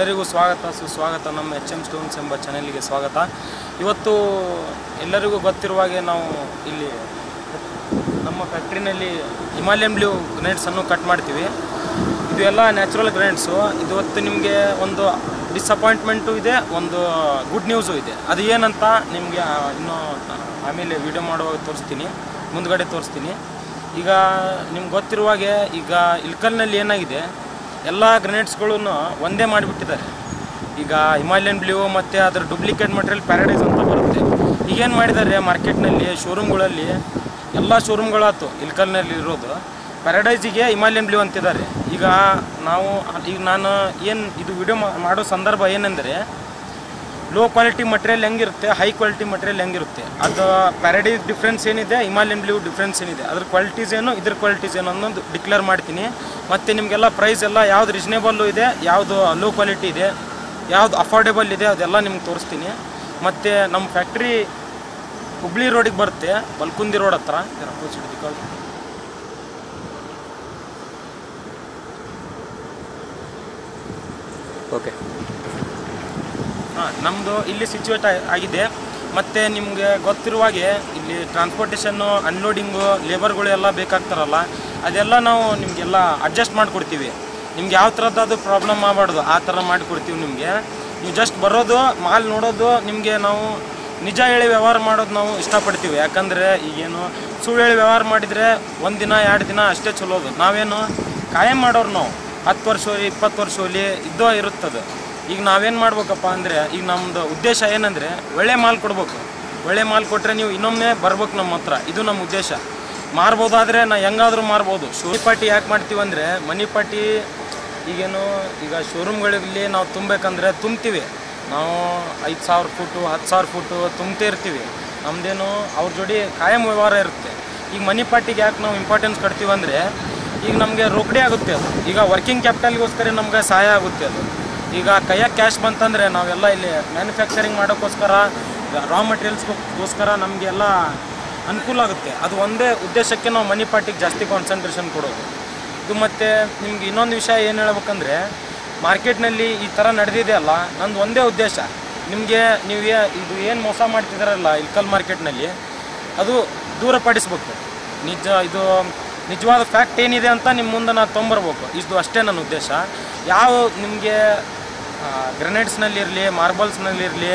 ಎಲ್ಲರಿಗೂ ಸ್ವಾಗತ ಸುಸ್ವಾಗತ ನಮ್ಮ HM ಸ್ಟೋನ್ಸ್ ಎಂಬ ಚಾನೆಲ್ಗೆ ಸ್ವಾಗತ. ಇವತ್ತು ಎಲ್ಲರಿಗೂ ಗೊತ್ತಿರುವ ಹಾಗೆ ನಾವು ಇಲ್ಲಿ ನಮ್ಮ ಫ್ಯಾಕ್ಟ್ರಿನಲ್ಲಿ ಹಿಮಾಲಯನ್ ಬ್ಲೂ ಗ್ರೆನೇಡ್ಸನ್ನು ಕಟ್ ಮಾಡ್ತೀವಿ. ಇದು ಎಲ್ಲ ನ್ಯಾಚುರಲ್ ಗ್ರೆನೇಡ್ಸು. ಇವತ್ತು ನಿಮಗೆ ಒಂದು ಡಿಸಪಾಯಿಂಟ್ಮೆಂಟು ಇದೆ, ಒಂದು ಗುಡ್ ನ್ಯೂಸು ಇದೆ. ಅದು ಏನಂತ ನಿಮಗೆ ಇನ್ನೂ ಆಮೇಲೆ ವಿಡಿಯೋ ಮಾಡುವಾಗ ತೋರಿಸ್ತೀನಿ, ಮುಂದ್ಗಡೆ ತೋರಿಸ್ತೀನಿ. ಈಗ ನಿಮ್ಗೆ ಗೊತ್ತಿರುವ ಹಾಗೆ ಈಗ ಇಲ್ಕಲ್ನಲ್ಲಿ ಏನಾಗಿದೆ, ಎಲ್ಲ ಗ್ರೆನೇಡ್ಸ್ಗಳನ್ನು ಒಂದೇ ಮಾಡಿಬಿಟ್ಟಿದ್ದಾರೆ. ಈಗ ಹಿಮಾಲಯನ್ ಬ್ಲೂ ಮತ್ತು ಅದರ ಡೂಪ್ಲಿಕೇಟ್ ಮಟೀರಿಯಲ್ ಪ್ಯಾರಡೈಸ್ ಅಂತ ಬರುತ್ತೆ. ಈಗೇನು ಮಾಡಿದ್ದಾರೆ ಮಾರ್ಕೆಟ್ನಲ್ಲಿ ಶೋರೂಮ್ಗಳಲ್ಲಿ, ಎಲ್ಲ ಶೋರೂಮ್ಗಳಾಯ್ತು ಇಲ್ಕಲ್ನಲ್ಲಿ ಇರೋದು, ಪ್ಯಾರಡೈಸಿಗೆ ಹಿಮಾಲಯನ್ ಬ್ಲೂ ಅಂತಿದ್ದಾರೆ. ಈಗ ನಾನು ಏನು ಇದು ವಿಡಿಯೋ ಮಾಡೋ ಸಂದರ್ಭ ಏನೆಂದರೆ, ಲೋ ಕ್ವಾಲಿಟಿ ಮಟೀರಿಯಲ್ ಹೆಂಗಿರುತ್ತೆ, ಹೈ ಕ್ವಾಲಿಟಿ ಮಟೀರಿಯಲ್ ಹೆಂಗಿರುತ್ತೆ, ಅದು ಪ್ಯಾರಡೈಸ್ ಡಿಫ್ರೆನ್ಸ್ ಏನಿದೆ, ಹಿಮಾಲಯನ್ ಬ್ಲೂ ಡಿಫ್ರೆನ್ಸ್ ಏನಿದೆ, ಅದ್ರ ಕ್ವಾಲಿಟೀಸ್ ಏನು, ಇದ್ರ ಕ್ವಾಲಿಟೀಸ್ ಏನು ಅನ್ನೋದು ಡಿಕ್ಲೇರ್ ಮಾಡ್ತೀನಿ. ಮತ್ತು ನಿಮಗೆಲ್ಲ ಪ್ರೈಸ್ ಎಲ್ಲ ಯಾವುದು ರೀಸನೇಬಲ್ಲು ಇದೆ, ಯಾವುದು ಲೋ ಕ್ವಾಲಿಟಿ ಇದೆ, ಯಾವುದು ಅಫೋರ್ಡೆಬಲ್ ಇದೆ, ಅದೆಲ್ಲ ನಿಮ್ಗೆ ತೋರಿಸ್ತೀನಿ. ಮತ್ತು ನಮ್ಮ ಫ್ಯಾಕ್ಟ್ರಿ ಹುಬ್ಳಿ ರೋಡಿಗೆ ಬರುತ್ತೆ, ಬಲ್ಕುಂದಿ ರೋಡ್ ಹತ್ರ. ಓಕೆ, ನಮ್ಮದು ಇಲ್ಲಿ ಸಿಚುವೇಟ್ ಆಗಿದೆ. ಮತ್ತು ನಿಮಗೆ ಗೊತ್ತಿರುವಾಗೆ ಇಲ್ಲಿ ಟ್ರಾನ್ಸ್ಪೋರ್ಟೇಷನ್ನು, ಅನ್ಲೋಡಿಂಗು, ಲೇಬರ್ಗಳು ಎಲ್ಲ ಬೇಕಾಗ್ತಾರಲ್ಲ, ಅದೆಲ್ಲ ನಾವು ನಿಮಗೆಲ್ಲ ಅಡ್ಜಸ್ಟ್ ಮಾಡಿಕೊಡ್ತೀವಿ. ನಿಮ್ಗೆ ಯಾವ ಥರದ್ದು ಪ್ರಾಬ್ಲಮ್ ಆಗಬಾರ್ದು ಆ ಥರ ಮಾಡಿಕೊಡ್ತೀವಿ ನಿಮಗೆ. ನೀವು ಜಸ್ಟ್ ಬರೋದು, ಮಾಲ್ ನೋಡೋದು, ನಿಮಗೆ ನಾವು ನಿಜ ಹೇಳಿ ವ್ಯವಹಾರ ಮಾಡೋದು ನಾವು ಇಷ್ಟಪಡ್ತೀವಿ. ಯಾಕಂದರೆ ಈಗೇನು ಸುಳ್ಳು ಹೇಳಿ ವ್ಯವಹಾರ ಮಾಡಿದರೆ 1 ದಿನ 2 ದಿನ ಅಷ್ಟೇ ಚಲೋದು. ನಾವೇನು ಕಾಯಂ ಮಾಡೋರು, ನಾವು 10 ವರ್ಷ ಹೋಲಿ 20 ವರ್ಷ ಹೋಲಿ ಇದ್ದೋ ಇರುತ್ತದೆ. ಈಗ ನಾವೇನು ಮಾಡ್ಬೇಕಪ್ಪ ಅಂದರೆ, ಈಗ ನಮ್ಮದು ಉದ್ದೇಶ ಏನಂದರೆ ಒಳ್ಳೆ ಮಾಲ್ ಕೊಡ್ಬೇಕು. ಒಳ್ಳೆ ಮಾಲ್ ಕೊಟ್ಟರೆ ನೀವು ಇನ್ನೊಮ್ಮೆ ಬರ್ಬೇಕು ನಮ್ಮ ಹತ್ರ. ಇದು ನಮ್ಮ ಉದ್ದೇಶ. ಮಾರ್ಬೋದಾದರೆ ಹೆಂಗಾದರೂ ಮಾರ್ಬೋದು. ಮನಿ ಪಾರ್ಟಿ ಯಾಕೆ ಮಾಡ್ತೀವಿ ಅಂದರೆ, ಮನಿ ಪಾರ್ಟಿ ಈಗೇನು ಈಗ ಶೋರೂಮ್ಗಳಲ್ಲಿ ನಾವು ತುಂಬಬೇಕಂದ್ರೆ ತುಂಬ್ತೀವಿ. ನಾವು 5,000 ಫೂಟು 10,000 ಫೂಟು ತುಂಬ್ತೇ ಇರ್ತೀವಿ. ನಮ್ಮದೇನು ಅವ್ರ ಜೋಡಿ ಕಾಯಂ ವ್ಯವಹಾರ ಇರುತ್ತೆ. ಈಗ ಮನಿ ಪಾರ್ಟಿಗೆ ಯಾಕೆ ನಾವು ಇಂಪಾರ್ಟೆನ್ಸ್ ಕೊಡ್ತೀವಿ ಅಂದರೆ, ಈಗ ನಮಗೆ ರೊಕ್ಕಡೆ ಆಗುತ್ತೆ ಅದು. ಈಗ ವರ್ಕಿಂಗ್ ಕ್ಯಾಪಿಟಲ್ಗೋಸ್ಕರ ನಮಗೆ ಸಹಾಯ ಆಗುತ್ತೆ ಅದು. ಈಗ ಕೈಯಾಗ ಕ್ಯಾಶ್ ಬಂತಂದರೆ ನಾವೆಲ್ಲ ಇಲ್ಲಿ ಮ್ಯಾನುಫ್ಯಾಕ್ಚರಿಂಗ್ ಮಾಡೋಕ್ಕೋಸ್ಕರ, ರಾ ಮಟೀರಿಯಲ್ಸ್ಗೋಸ್ಕರ ನಮಗೆಲ್ಲ ಅನುಕೂಲ ಆಗುತ್ತೆ. ಅದು ಒಂದೇ ಉದ್ದೇಶಕ್ಕೆ ನಾವು ಮನಿ ಪಾರ್ಟಿಗೆ ಜಾಸ್ತಿ ಕಾನ್ಸಂಟ್ರೇಷನ್ ಕೊಡೋದು. ಇದು ಮತ್ತು ನಿಮ್ಗೆ ಇನ್ನೊಂದು ವಿಷಯ ಏನು ಹೇಳ್ಬೇಕಂದ್ರೆ, ಮಾರ್ಕೆಟ್ನಲ್ಲಿ ಈ ಥರ ನಡೆದಿದೆ ಅಲ್ಲ, ನಂದು ಒಂದೇ ಉದ್ದೇಶ, ನಿಮಗೆ ನೀವು ಇದು ಏನು ಮೋಸ ಮಾಡ್ತಿದ್ದಾರಲ್ಲ ಇಲ್ಕಲ್ ಮಾರ್ಕೆಟ್ನಲ್ಲಿ, ಅದು ದೂರಪಡಿಸ್ಬೇಕು. ಇದು ನಿಜವಾದ ಫ್ಯಾಕ್ಟ್ ಏನಿದೆ ಅಂತ ನಿಮ್ಮ ಮುಂದೆ ನಾನು ತೊಗೊಂಬರ್ಬೇಕು. ಇದು ಅಷ್ಟೇ ನನ್ನ ಉದ್ದೇಶ. ಯಾವ ನಿಮಗೆ ಗ್ರೆನೇಡ್ಸ್ನಲ್ಲಿರಲಿ, ಮಾರ್ಬಲ್ಸ್ನಲ್ಲಿರಲಿ,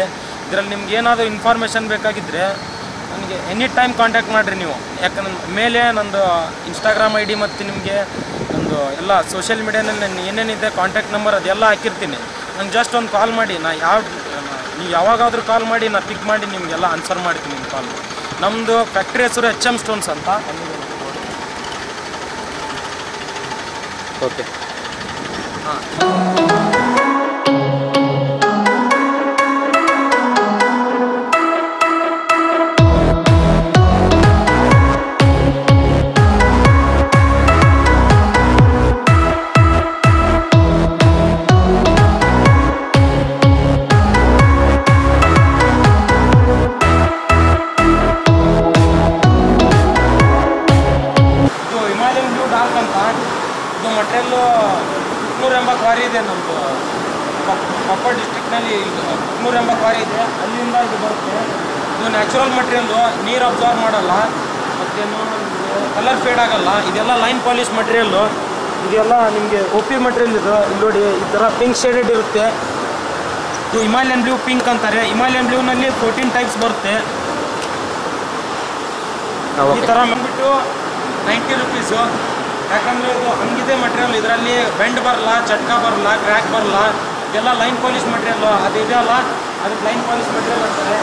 ಇದರಲ್ಲಿ ನಿಮ್ಗೆ ಏನಾದರೂ ಇನ್ಫಾರ್ಮೇಷನ್ ಬೇಕಾಗಿದ್ದರೆ ನನಗೆ ಎನಿ ಟೈಮ್ ಕಾಂಟ್ಯಾಕ್ಟ್ ಮಾಡಿರಿ ನೀವು. ಯಾಕಂದ್ರೆ ಮೇಲೆ ನಂದು ಇನ್ಸ್ಟಾಗ್ರಾಮ್ ID ಮತ್ತು ನಿಮಗೆ ನಂದು ಎಲ್ಲ ಸೋಷಿಯಲ್ ಮೀಡಿಯಾನಲ್ಲಿ ನಾನು ಏನೇನಿದೆ ಕಾಂಟ್ಯಾಕ್ಟ್ ನಂಬರ್ ಅದೆಲ್ಲ ಹಾಕಿರ್ತೀನಿ. ನಂಗೆ ಜಸ್ಟ್ ಒಂದು ಕಾಲ್ ಮಾಡಿ, ನೀವು ಯಾವಾಗಾದರೂ ಕಾಲ್ ಮಾಡಿ, ನಾನು ಪಿಕ್ ಮಾಡಿ ನಿಮಗೆಲ್ಲ ಆನ್ಸರ್ ಮಾಡ್ತೀನಿ ನಿಮ್ಮ ಕಾಲ್. ನಮ್ಮದು ಫ್ಯಾಕ್ಟ್ರಿ ಹೆಸರು HM ಸ್ಟೋನ್ಸ್ ಅಂತ. ಓಕೆ, ಹಾಂ. ಇದು ಮಟೀರಿಯಲ್ಲು 600 ಎಂಬ ಕ್ವಾರಿ ಇದೆ ನಮ್ಮದು ಕೊಪ್ಪಳ ಡಿಸ್ಟ್ರಿಕ್ನಲ್ಲಿ. 600 ಎಂಬ ಕ್ವಾರಿ ಇದೆ, ಅಲ್ಲಿಂದ ಇದು ಬರುತ್ತೆ. ಇದು ನ್ಯಾಚುರಲ್ ಮಟೀರಿಯಲ್ಲು, ನೀರು ಅಬ್ಸಾರ್ವ್ ಮಾಡಲ್ಲ, ಮತ್ತೇನು ಕಲರ್ ಫೇಡ್ ಆಗಲ್ಲ. ಇದೆಲ್ಲ ಲೈನ್ ಪಾಲಿಶ್ ಮಟೀರಿಯಲ್ಲು. ಇದೆಲ್ಲ ನಿಮಗೆ OP ಮಟೀರಿಯಲ್. ಇದು ಇಲ್ಲಿ ನೋಡಿ, ಈ ಥರ ಪಿಂಕ್ ಶೇಡೆಡ್ ಇರುತ್ತೆ. ಇದು ಹಿಮಾಲಯನ್ ಬ್ಲೂ ಪಿಂಕ್ ಅಂತಾರೆ. ಹಿಮಾಲಯನ್ ಬ್ಲೂನಲ್ಲಿ 14 ಟೈಪ್ಸ್ ಬರುತ್ತೆ. ಈ ಥರ ಬಂದ್ಬಿಟ್ಟು 90 ರುಪೀಸು. ಯಾಕಂದರೆ ಇದು ಹಂಗಿದೆ ಮಟೀರಿಯಲ್, ಇದರಲ್ಲಿ ಬೆಂಡ್ ಬರಲ್ಲ, ಚಟ್ಕ ಬರಲ್ಲ, ಕ್ರ್ಯಾಕ್ ಬರಲ್ಲ. ಇದೆಲ್ಲ ಲೈನ್ ಪಾಲಿಶ್ ಮಟೀರಿಯಲ್ಲು. ಅದು ಇದೆಯಲ್ಲ, ಅದಕ್ಕೆ ಲೈನ್ ಪಾಲಿಶ್ ಮಟೀರಿಯಲ್ ಅಂತಾರೆ.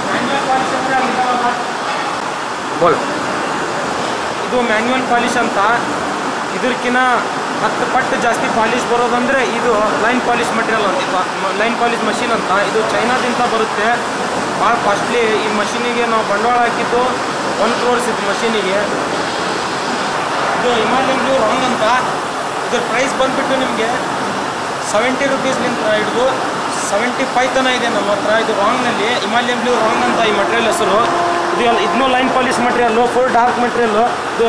ಮ್ಯಾನ್ಯುವಲ್ ಪಾಲಿಶ್ ಅಂದರೆ ಅದಿದಾವಲ್ಲ, ಇದು ಮ್ಯಾನ್ಯುವಲ್ ಪಾಲಿಶ್ ಅಂತ. ಇದಕ್ಕಿಂತ 10 ಪಟ್ಟು ಜಾಸ್ತಿ ಪಾಲಿಶ್ ಬರೋದಂದರೆ ಇದು ಲೈನ್ ಪಾಲಿಶ್ ಮಟೀರಿಯಲ್ ಅಂತ, ಲೈನ್ ಪಾಲಿಶ್ ಮಷಿನ್ ಅಂತ. ಇದು ಚೈನಾದಿಂದ ಬರುತ್ತೆ, ಭಾಳ ಕಾಸ್ಟ್ಲಿ. ಈ ಮಷೀನಿಗೆ ನಾವು ಬಂಡವಾಳ ಹಾಕಿದ್ದು 1 crore ಇದು ಮಷೀನಿಗೆ. ಇದು ಹಿಮಾಲಯನ್ ಬ್ಲೂ ರಾಂಗ್ ಅಂತ. ಇದ್ರ ಪ್ರೈಸ್ ಬಂದುಬಿಟ್ಟು ನಿಮಗೆ 70 ರುಪೀಸ್ನಿಂದ ಹಿಡಿದು 75 ತನಕ ಇದೆ ನಮ್ಮ ಹತ್ರ. ಇದು ರಾಂಗ್ನಲ್ಲಿ ಹಿಮಾಲಯನ್ ಬ್ಲೂ ರಾಂಗ್ ಅಂತ ಈ ಮಟೀರಿಯಲ್ ಹೆಸರು. ಇದನ್ನೂ line polish material, full dark material. ಇದು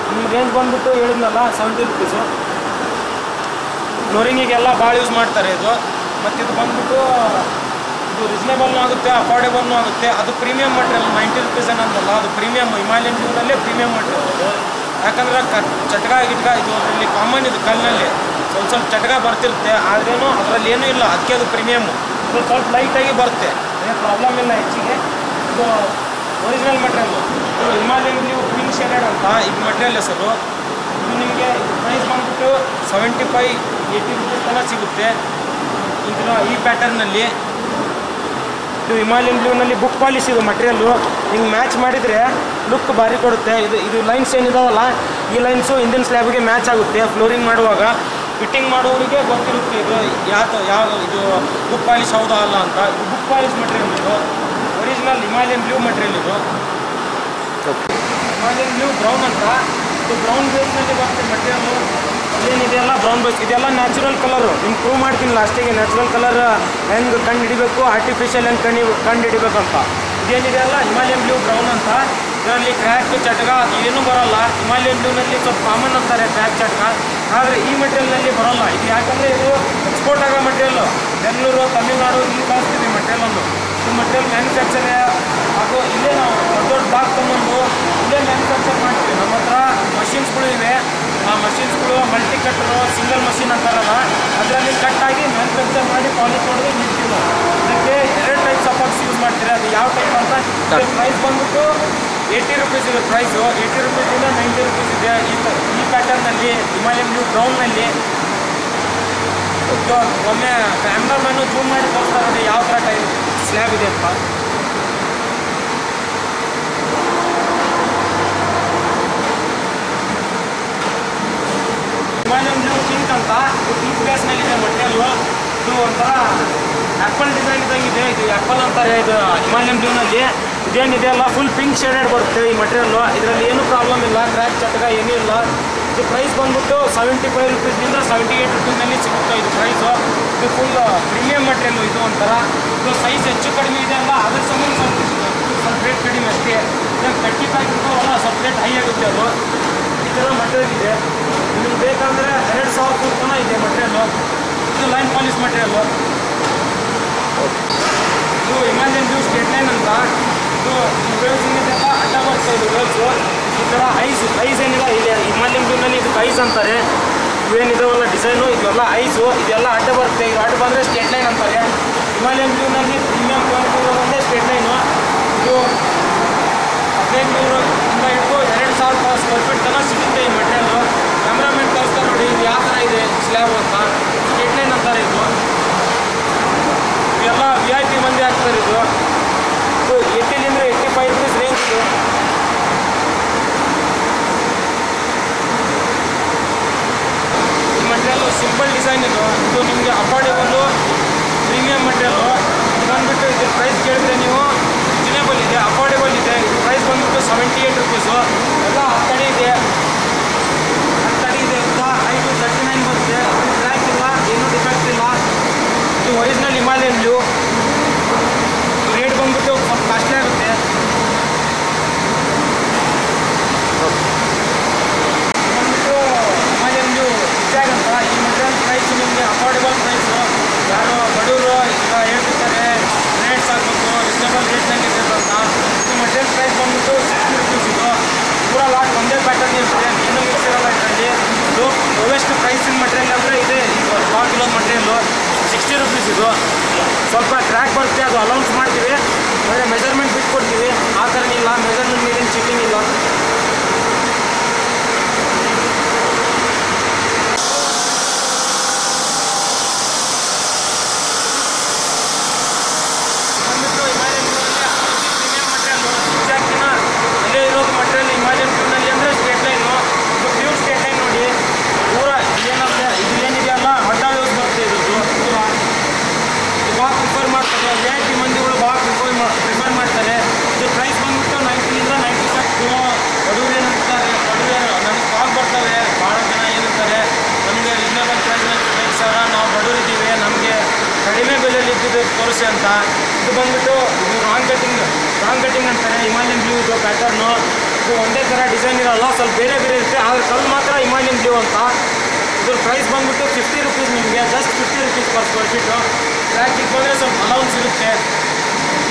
ನಿಮ್ಮ ರೇಂಜ್ ಬಂದುಬಿಟ್ಟು ಹೇಳಿದ್ನಲ್ಲ 70 ರುಪೀಸು. ಫ್ಲೋರಿಂಗಿಗೆಲ್ಲ ಭಾಳ ಯೂಸ್ ಮಾಡ್ತಾರೆ ಇದು. ಮತ್ತು ಇದು ಬಂದ್ಬಿಟ್ಟು ಇದು ರೀಸನೇಬಲ್ನೂ ಆಗುತ್ತೆ, ಅಫೋರ್ಡೆಬಲ್ನೂ ಆಗುತ್ತೆ. ಅದು ಪ್ರೀಮಿಯಂ ಮಟೀರಿಯಲ್, 90 ರುಪೀಸ್ ಏನಂತಲ್ಲ, ಅದು ಪ್ರೀಮಿಯಮ್ ಹಿಮಾಲಯನ್ ಬ್ಲೂನಲ್ಲೇ ಪ್ರೀಮಿಯಂ ಮಟೀರಿಯಲ್ ಅದು. ಯಾಕಂದ್ರೆ ಚಟಕ ಗಿಟ್ಕ ಇದು ಅದರಲ್ಲಿ ಕಾಮನ್, ಇದು ಕಲ್ಲಿನಲ್ಲಿ ಸ್ವಲ್ಪ ಚಟಕ ಬರ್ತಿರುತ್ತೆ, ಆದ್ರೇನು ಅದರಲ್ಲಿ ಏನೂ ಇಲ್ಲ, ಅದಕ್ಕೆ ಅದು ಪ್ರೀಮಿಯಮ್ಮು. ಇದು ಸ್ವಲ್ಪ ಲೈಟಾಗಿ ಬರುತ್ತೆ, ಏನು ಪ್ರಾಬ್ಲಮ್ ಇಲ್ಲ ಹೆಚ್ಚಿಗೆ. ಇದು ಒರಿಜಿನಲ್ ಮಟೀರಿಯಲ್ಲು, ಇದು ಹಿಮಾಲಯನ್ ಬ್ಲೂ ಪಿಂಕ್ ಶೇಡೆಡ್ ಅಂತ ಇದು ಮಟೀರಿಯಲ್ ಹೆಸರು. ಇದು ನಿಮಗೆ ಪ್ರೈಸ್ ಬಂದ್ಬಿಟ್ಟು 75-80 ರುಪೀಸ್ ತನಕ ಸಿಗುತ್ತೆ ಇದರ ಈ ಪ್ಯಾಟರ್ನಲ್ಲಿ. ಇದು ಹಿಮಾಲಯನ್ ಬ್ಲೂನಲ್ಲಿ ಬುಕ್ ಪಾಲಿಶ್ ಇದು ಮಟೀರಿಯಲ್ಲು. ಹಿಂಗೆ ಮ್ಯಾಚ್ ಮಾಡಿದರೆ ಲುಕ್ ಭಾರಿ ಕೊಡುತ್ತೆ. ಇದು ಲೈನ್ಸ್ ಏನಿದಾವಲ್ಲ, ಈ ಲೈನ್ಸು ಹಿಂದಿನ ಸ್ಲ್ಯಾಬ್ಗೆ ಮ್ಯಾಚ್ ಆಗುತ್ತೆ. ಫ್ಲೋರಿಂಗ್ ಮಾಡುವಾಗ ಫಿಟ್ಟಿಂಗ್ ಮಾಡೋರಿಗೆ ಗೊತ್ತಿರುತ್ತೆ ಇದು ಯಾವ ಇದು ಬುಕ್ ಪಾಲಿಶ್ ಹೌದಾ ಅಲ್ಲ ಅಂತ. ಇದು ಬುಕ್ ಪಾಲಿಶ್ ಮಟೀರಿಯಲ್, ಇದು ಒರಿಜಿನಲ್ ಹಿಮಾಲಯನ್ ಬ್ಲೂ ಮಟೀರಿಯಲ್. ಇದು ಹಿಮಾಲಯನ್ ಬ್ಲೂ ಬ್ರೌನ್ ಅಂತ, ಇದು ಬ್ರೌನ್ ಬೇಸ್ನಲ್ಲಿ ಬರುತ್ತೆ ಮಟೀರಿಯಲ್ಲು. ಅದೇನಿದೆಯಲ್ಲ ಬ್ರೌನ್ ಬೇಸ್, ಇದೆಲ್ಲ ನ್ಯಾಚುರಲ್ ಕಲರು. ನಿಮ್ಗೆ ಪ್ರೂವ್ ಮಾಡ್ತೀನಿ ಲಾಸ್ಟಿಗೆ ನ್ಯಾಚುರಲ್ ಕಲರ್ ಹೆಂಗೆ ಕಂಡು ಹಿಡಿಬೇಕು, ಆರ್ಟಿಫಿಷಿಯಲ್ ಹೆಂಗೆ ಕಂಡು ಹಿಡಿಬೇಕಂತ. ಇದೇನಿದೆಯಲ್ಲ ಹಿಮಾಲಯನ್ ಬ್ಲೂ ಬ್ರೌನ್ ಅಂತ. ಇದರಲ್ಲಿ ಕ್ರ್ಯಾಕ್ ಚಟಕ ಏನೂ ಬರೋಲ್ಲ. ಹಿಮಾಲಯನ್ ಬ್ಲೂನಲ್ಲಿ ಸ್ವಲ್ಪ ಕಾಮನ್ ಅಂತಾರೆ ಕ್ರ್ಯಾಕ್ ಚಟಕ, ಆದರೆ ಈ ಮಟೀರಿಯಲ್ನಲ್ಲಿ ಬರೋಲ್ಲ. ಇದು ಯಾಕಂದರೆ ಇದು ಎಕ್ಸ್ಪೋರ್ಟ್ ಆಗೋ ಮಟೀರಿಯಲ್ಲು, ಬೆಂಗಳೂರು ತಮಿಳುನಾಡು ಇಲ್ಲಿ ಕಳಿಸ್ತೀವಿ ಮಟೀರಿಯಲನ್ನು. ಈ ಮಟೀರಿಯಲ್ ಮ್ಯಾನುಫ್ಯಾಕ್ಚರ್ ಹಾಗೂ ಇಲ್ಲೇ ನಾವು ದೊಡ್ಡ ಬ್ಲಾಕ್ ತೊಗೊಂಡು ಇಲ್ಲೇ ಮ್ಯಾನುಫ್ಯಾಕ್ಚರ್ ಮಾಡ್ತೀವಿ. ನಮ್ಮ ಹತ್ರ ಮಷಿನ್ಸ್ಗಳು ಇವೆ. ಆ ಮಷಿನ್ಸ್ಗಳು ಮಲ್ಟಿ ಕಟ್ಟರು, ಸಿಂಗಲ್ ಮಷಿನ್ ಅಂತಾರಲ್ಲ, ಅದರಲ್ಲಿ ಕಟ್ಟಾಗಿ ಮ್ಯಾನುಫ್ಯಾಕ್ಚರ್ ಮಾಡಿ ಪಾಲಿಶ್ ಮಾಡೋದು ನಿಲ್ತೀವಿ ನಾವು. ಇದಕ್ಕೆ 2 ಟೈಪ್ಸ್ ಆಫ್ ಬಾಕ್ಸ್ ಯೂಸ್ ಮಾಡ್ತೀರಾ. ಅದು ಯಾವ ಟೈಪ್ ಅಂತ, ಪ್ರೈಸ್ ಬಂದ್ಬಿಟ್ಟು 80 ರುಪೀಸ್ ಇದೆ ಪ್ರೈಸು. 80 ರುಪೀಸಿಂದ 90 ರುಪೀಸ್ ಇದೆ ಈ ಪ್ಯಾಟರ್ನಲ್ಲಿ ಹಿಮಾಲಯನ್ ಬ್ಲೂ ಬ್ರೌನ್ನಲ್ಲಿ. ಒಮ್ಮೆ ಕ್ಯಾಮ್ರಾಮನ್ನು ಜೂಮ್ ಮಾಡಿ ತೋರಿಸ್ತಾರೆ ನೋಡಿ ಯಾವ ಥರ ಟೈಪ್ ಸ್ಲ್ಯಾಬ್ ಇದೆ ಅಂತ. ಹಿಮಾಲಯನ್ ಬ್ಲೂ ಪಿಂಕ್ ಅಂತ, ಇದು ಪಿಂಕ್ ಬೇಸ್ನಲ್ಲಿದೆ ಮಟೀರಿಯಲ್ಲು. ಇದು ಒಂಥರ ಆ್ಯಪಲ್ ಡಿಸೈನ್ ಇದ್ದಂಗಿದೆ. ಇದು ಆ್ಯಪಲ್ ಅಂತಾರೆ ಇದು ಹಿಮಾಲಯನ್ ಬ್ಲೂನಲ್ಲಿ. ಇದೇನಿದೆ ಅಲ್ಲ ಫುಲ್ ಪಿಂಕ್ ಶೇಡೆಡ್ ಬರುತ್ತೆ ಈ ಮಟೀರಿಯಲ್ಲು. ಇದರಲ್ಲಿ ಏನೂ ಪ್ರಾಬ್ಲಮ್ ಇಲ್ಲ, ಕ್ರ್ಯಾಕ್ ಚಟಕ ಏನೂ ಇಲ್ಲ. ಇದು ಪ್ರೈಸ್ ಬಂದ್ಬಿಟ್ಟು 75 ರುಪೀಸಿಂದ 78 ರುಪೀಸ್ನಲ್ಲಿ ಸಿಗುತ್ತೆ ಇದು ಪ್ರೈಸು. ಇದು ಫುಲ್ ಪ್ರೀಮಿಯಂ ಮಟೀರಿಯಲ್ಲು. ಇದು ಒಂಥರ ಇದು ಸೈಜ್ ಹೆಚ್ಚು ಕಡಿಮೆ ಇದೆ ಅಲ್ಲ, ಅದ್ರ ಸಂಬಂಧ ಸ್ವಲ್ಪ ರೇಟ್ ಕಡಿಮೆ ಅಷ್ಟೇ. ಇದಾಗ 35 ರೂಪಾಯಿ ಸ್ವಲ್ಪ ರೇಟ್ ಹೈ ಆಗುತ್ತೆ. ಅದು ಈ ಥರ ಮಟೀರಿಯಲ್ ಇದೆ. ನಿಮಗೆ ಬೇಕಂದರೆ 2000 ರೂಪಾಯಿ ತನಕ ಇದೆ ಮಟೀರಿಯಲ್ಲು. ಇದು ಲೈನ್ ಪಾಲಿಶ್ ಮಟೀರಿಯಲ್ಲು. ಇದು ಹಿಮಾಲಯನ್ ಬ್ಲೂ ಸ್ಟೇಟ್ ಲೈನ್ ಅಂತ. ಇದು ವೇವ್ಸ್ ಏನಿದೆಲ್ಲ ಅಡ್ಡ ಬರುತ್ತೆ. ಇದು ವೇವ್ಸು ಈ ಥರ ಐಸ್ ಏನಿಲ್ಲ ಇದೆ ಹಿಮಾಲಯನ್ ಬ್ಲೂನಲ್ಲಿ, ಇದಕ್ಕೆ ಐಸ್ ಅಂತಾರೆ. ಇವೇನಿದಾವಲ್ಲ ಡಿಸೈನು ಇದೆಲ್ಲ ಐಸು, ಇದೆಲ್ಲ ಅಡ್ಡ ಬರುತ್ತೆ. ಇದು ಅಡ್ಡ ಬಂದರೆ ಸ್ಟೇಟ್ ಲೈನ್ ಅಂತಾರೆ. ಹಿಮಾಲಯನ್ ಬ್ಲೂನಲ್ಲಿ ಪ್ರೀಮಿಯಂ ಕ್ವಾಲಿಟಿ ಬಂದರೆ ಸ್ಟೇಟ್ ಲೈನು. ಇದು 1500 ಹಿಡಿದು 2000 ಸ್ಕ್ವೇರ್ ಫೀಟ್ ತನಕ ಸಿಗುತ್ತೆ ಈ ಮಟೀರಿಯಲ್ಲು. ಕ್ಯಾಮ್ರಾಮನ್ ತೋರಿಸ್ತಾರೆ ನೋಡಿ ಇದು ಯಾವ ಥರ ಇದೆ ಸ್ಲ್ಯಾಬ್ ಅಂತ. ಸ್ಟೇಟ್ ಲೈನ್ ಅಂತಾರೆ ಇದು. ಇದೆಲ್ಲ VIP ಮಂದಿ ಆಗ್ತಾರೆ. ಇದು 80ಲಿಂದ 85 ರುಪೀಸ್ ರೇಂಜ್ ಇದು. ಈ ಮಟೀರಿಯಲ್ಲು ಸಿಂಪಲ್ ಡಿಸೈನ್ ಇದು. ಇದು ನಿಮಗೆ ಅಫೋರ್ಡೆಬಲ್ಲು ಪ್ರೀಮಿಯಂ ಮಟೀರಿಯಲ್ಲು. ಇದು ಬಂದುಬಿಟ್ಟು ಇದ್ರ ಪ್ರೈಸ್ ಕೇಳಿದ್ರೆ ನೀವು ರೀಸನೇಬಲ್ ಇದೆ, ಅಫೋರ್ಡೆಬಲ್ ಇದೆ. ಇದು ಪ್ರೈಸ್ ಬಂದುಬಿಟ್ಟು 78 ರುಪೀಸು. ಎಲ್ಲ ಹತ್ತಡಿ ಇದೆ ಅಂತ 539 ಬರುತ್ತೆ. ಇದು ಕ್ರ್ಯಾಕ್ ಇಲ್ಲ, ಏನೂ ಡಿಫೆಕ್ಟ್ ಇಲ್ಲ. ಇದು ಒರಿಜಿನಲ್ ಹಿಮಾಲಯನ್ ಬ್ಲೂ. ರೇಟ್ ಬಂದ್ಬಿಟ್ಟು ಸ್ವಲ್ಪ ಕಾಸ್ಟ್ಲಿ ಆಗುತ್ತೆ. ಬಂದ್ಬಿಟ್ಟು ಹಿಮಾಲಯನ್ ಬ್ಲೂ ಇತ್ಯಾಗ ಅಂತ. ಈ ಮಟೀರಿಯಲ್ ಪ್ರೈಸ್ ನಿಮಗೆ ಅಫೋರ್ಡೆಬಲ್ ಪ್ರೈಸು. ಯಾರು ಬಡವರು ಈಗ ಹೇಳ್ತಿರ್ತಾರೆ ರೇಟ್ಸ್ ಆಗಬೇಕು, ರೀಸನೇಬಲ್ ರೇಟ್ನಲ್ಲಿ ಇರಬೇಕು ಅಂತ. ಈ ಮಟೀರಿಯಲ್ ಪ್ರೈಸ್ ಬಂದ್ಬಿಟ್ಟು 60 ರುಪೀಸ್. ಇದು ಪೂರ ಲಾಟ್ ಒಂದೇ ಪ್ಯಾಟರ್ನ್ ಇರುತ್ತೆ, ಏನೂ ಮಿಕ್ಸ್ ಇರೋಲ್ಲ ಇದರಲ್ಲಿ. ಇದು ಲೋವೆಸ್ಟ್ ಪ್ರೈಸಿನ ಮಟೀರಿಯಲ್ ಅಂದರೆ ಇದೆ. ಈಗ ಲಾಟ್ ಇರೋದು ಮಟೀರಿಯಲ್ಲು 60 ರುಪೀಸ್. ಇದು ಸ್ವಲ್ಪ ಕ್ರ್ಯಾಕ್ ಬರುತ್ತೆ, ಅದು ಅಲೌನ್ಸ್ ಮಾಡ್ತೀವಿ, ಆದರೆ ಮೆಜರ್ಮೆಂಟ್ ಬಿಟ್ಟು ಕೊಡ್ತೀವಿ. ಆ ಥರ ಇಲ್ಲ, ಮೆಜರ್ಮೆಂಟ್ ಮೇಲೇನು ಚೀಟಿಂಗ್ ಇಲ್ಲ. ಬಂದ್ಬಿಟ್ಟು ಹಿಮಾಲಯನ್ ಬ್ಲೂನಲ್ಲಿ ಪ್ರೀಮಿಯಂ ಮಟೀರಿಯಲ್ಲು. ಹೆಚ್ಚಾಗಿನ ಅಲ್ಲೇ ಇರೋದು ಮಟೀರಿಯಲ್ ಹಿಮಾಲಯನ್ ಬ್ಲೂನಲ್ಲಿ ಅಂದರೆ ಸ್ಟೇಟ್ ಲೈನು. ಇದು ಪ್ಯೂರ್ ಸ್ಟೇಟ್ ಲೈನ್ ನೋಡಿ. ಪೂರ ಏನಂದರೆ ಇದು ಏನಿದೆಯಲ್ಲ ಅಡ್ಡ ಯೂಸ್ ಬರುತ್ತೆ. ಇದು ಪೂರ ಭಾಳ ಪ್ರಿಫರ್ ಮಾಡ್ತಾರೆ, VIP ಮಂದಿಗಳು ಭಾಳ ಪ್ರಿಫರ್ ಮಾಡ್ತಾರೆ. ಇದು ಪ್ರೈಸ್ ಬಂದ್ಬಿಟ್ಟು 90ಲಿಂದ 95. ಬಡವರು ಏನಂತಾರೆ, ಬಡವರು ನಮ್ಗೆ ಕಾಲ್ ಬರ್ತವೆ ಭಾಳ ಜನ ಏನಂತಾರೆ, ನಮಗೆ ರೀಸನೇಬಲ್ ಪ್ರೈಸ್ನಲ್ಲಿ ಬೇಕು ಸರ್, ನಾವು ಬಡವರಿದ್ದೀವಿ, ನಮಗೆ ಕಡಿಮೆ ಬೆಲೆಯಲ್ಲಿ ಇದ್ದಿದ್ದು ತೋರಿಸಿ ಅಂತ. ಇದು ಬಂದ್ಬಿಟ್ಟು ಇದು ರಾಂಗ್ ಕಟಿಂಗ್ ಅಂತಾರೆ ಹಿಮಾಲಯನ್ ಬ್ಲೂ. ಇದು ಪ್ಯಾಟರ್ನು ಇದು ಒಂದೇ ಥರ ಡಿಸೈನ್ ಇರೋಲ್ಲ, ಸ್ವಲ್ಪ ಬೇರೆ ಬೇರೆ ಇರುತ್ತೆ. ಆದರೆ ಕಲ್ಲು ಮಾತ್ರ ಹಿಮಾಲಯನ್ ಬ್ಲೂ ಅಂತ. ಇದ್ರ ಪ್ರೈಸ್ ಬಂದ್ಬಿಟ್ಟು 50 ರುಪೀಸ್, ನಿಮಗೆ just 50 rupees per square feet. ಬ್ಲ್ಯಾಕಿಗೆ ಬಂದರೆ ಸ್ವಲ್ಪ ಅಲೌನ್ಸ್ ಸಿಗುತ್ತೆ.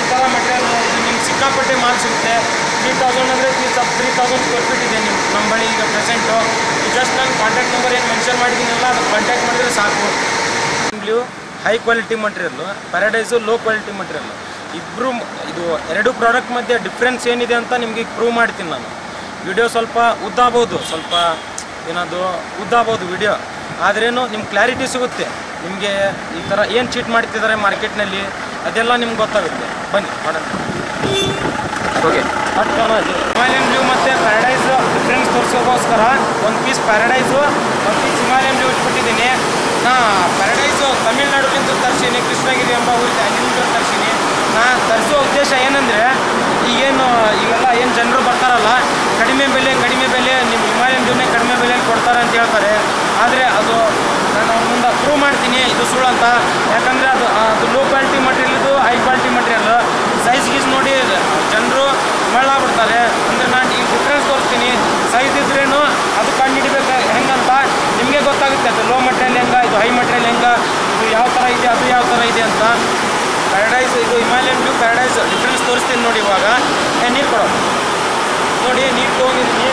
ಈ ಥರ ಮೆಟೀರಿಯಲ್ ನಿಮ್ಗೆ ಸಿಕ್ಕಾಪಟ್ಟೆ ಮಾಲ್ ಸಿಗುತ್ತೆ. 3000 ಅಂದರೆ 3000 ಸ್ಕ್ವೇರ್ ಫೀಟ್ ಇದೆ ನಮ್ಮ ಬಳಿ ಈಗ ಪ್ರೆಸೆಂಟು. ಜಸ್ಟ್ ನಾನು ಕಾಂಟ್ಯಾಕ್ಟ್ ನಂಬರ್ ಏನು ಮೆನ್ಷನ್ ಮಾಡಿದ್ದೀನಲ್ಲ ಅದು ಕಾಂಟ್ಯಾಕ್ಟ್ ಮಾಡಿದರೆ ಸಾಕು. High quality material, Paradise low quality material, ಇಬ್ಬರು ಇದು ಎರಡು ಪ್ರಾಡಕ್ಟ್ ಮಧ್ಯೆ ಡಿಫ್ರೆನ್ಸ್ ಏನಿದೆ ಅಂತ ನಿಮಗೆ ಈಗ ಪ್ರೂವ್ ಮಾಡ್ತೀನಿ ನಾನು. ವಿಡಿಯೋ ಸ್ವಲ್ಪ ಉದ್ದಾಗ್ಬೋದು, ಸ್ವಲ್ಪ ಏನಾದರೂ ಉದ್ದಾಗ್ಬೋದು ವಿಡಿಯೋ, ಆದ್ರೇನು ನಿಮ್ಗೆ ಕ್ಲಾರಿಟಿ ಸಿಗುತ್ತೆ. ನಿಮಗೆ ಈ ಥರ ಏನು ಚೀಟ್ ಮಾಡ್ತಿದ್ದಾರೆ ಮಾರ್ಕೆಟ್ನಲ್ಲಿ ಅದೆಲ್ಲ ನಿಮ್ಗೆ ಗೊತ್ತಾಗುತ್ತೆ. ಬನ್ನಿ ಮಾಡೋಣ. ಓಕೆ, ಹಿಮಾಲಯನ್ ಬ್ಲೂ ಮತ್ತು ಪ್ಯಾರಡೈಸ್ ಡಿಫ್ರೆನ್ಸ್ ತೋರಿಸೋಕ್ಕೋಸ್ಕರ ಒಂದು ಪೀಸ್ ಪ್ಯಾರಡೈಸು, ಒಂದು ಪೀಸ್ ಹಿಮಾಲಯನ್ ಬ್ಲೂ ಇಟ್ಬಿಟ್ಟಿದ್ದೀನಿ. ನಾ ಪ್ಯಾರಡೈಸು ತಮಿಳ್ನಾಡಿನಿಂದ ತರಿಸೀನಿ, ಕೃಷ್ಣಗಿರಿ ಎಂಬ ಊರಿಗೆ ಅಲ್ಲಿಂದ ತರಿಸೀನಿ. ನಾ ತರಿಸೋ ಉದ್ದೇಶ ಏನಂದರೆ, ಈಗೆಲ್ಲ ಏನು ಜನರು ಬರ್ತಾರಲ್ಲ, ಕಡಿಮೆ ಬೆಲೆ ನಿಮ್ಮ ಹಿಮಾಲಯನ್ ಬ್ಲೂನೇ ಕಡಿಮೆ ಬೆಲೆಯಲ್ಲಿ ಕೊಡ್ತಾರೆ ಅಂತ ಹೇಳ್ತಾರೆ. ಆದರೆ ಅದು ನಾನು ಅವ್ರ ಮುಂದೆ ಪ್ರೂವ್ ಮಾಡ್ತೀನಿ ಇದು ಸುಳ್ಳು ಅಂತ. ಯಾಕಂದರೆ ಅದು ಲೋ ಕ್ವಾಲಿಟಿ ಮಟೀರಿಯಲ್, ಇದು ಹೈ ಕ್ವಾಲಿಟಿ ಮಟೀರಿಯಲ್. ಸೈಜ್ ಗೀಸ್ ನೋಡಿ ಜನರು ಮಳ್ಳಾಗ್ಬಿಡ್ತಾರೆ. ಅಂದರೆ ನಾನು ಈಗ ಡಿಫ್ರೆನ್ಸ್ ತೋರಿಸ್ತೀನಿ. ಸೈಜ್ ಇದ್ರೇನು ಅದು ಕಂಡು ಹಿಡಿಬೇಕು ಹೆಂಗಂತ ನಿಮಗೆ ಗೊತ್ತಾಗುತ್ತೆ. ಅದು ಲೋ ಮಟೀರಿಯಲ್ ಹೆಂಗೆ, ಇದು ಹೈ ಮಟೀರಿಯಲ್ ಹೆಂಗೆ, ಇದು ಯಾವ ಥರ ಇದೆ, ಅದು ಯಾವ ಥರ ಇದೆ ಅಂತ. ಪ್ಯಾರಡೈಸ್ ಇದು ಹಿಮಾಲಯನ್ ಬ್ಲೂ ಪ್ಯಾರಡೈಸ್ ಡಿಫ್ರೆನ್ಸ್ ತೋರಿಸ್ತೀನಿ ನೋಡಿ. ಇವಾಗ ನೀರು ಕೊಡೋ ನೋಡಿ, ನೀರು ತೊಗೊಂಡಿದ್ದೀನಿ.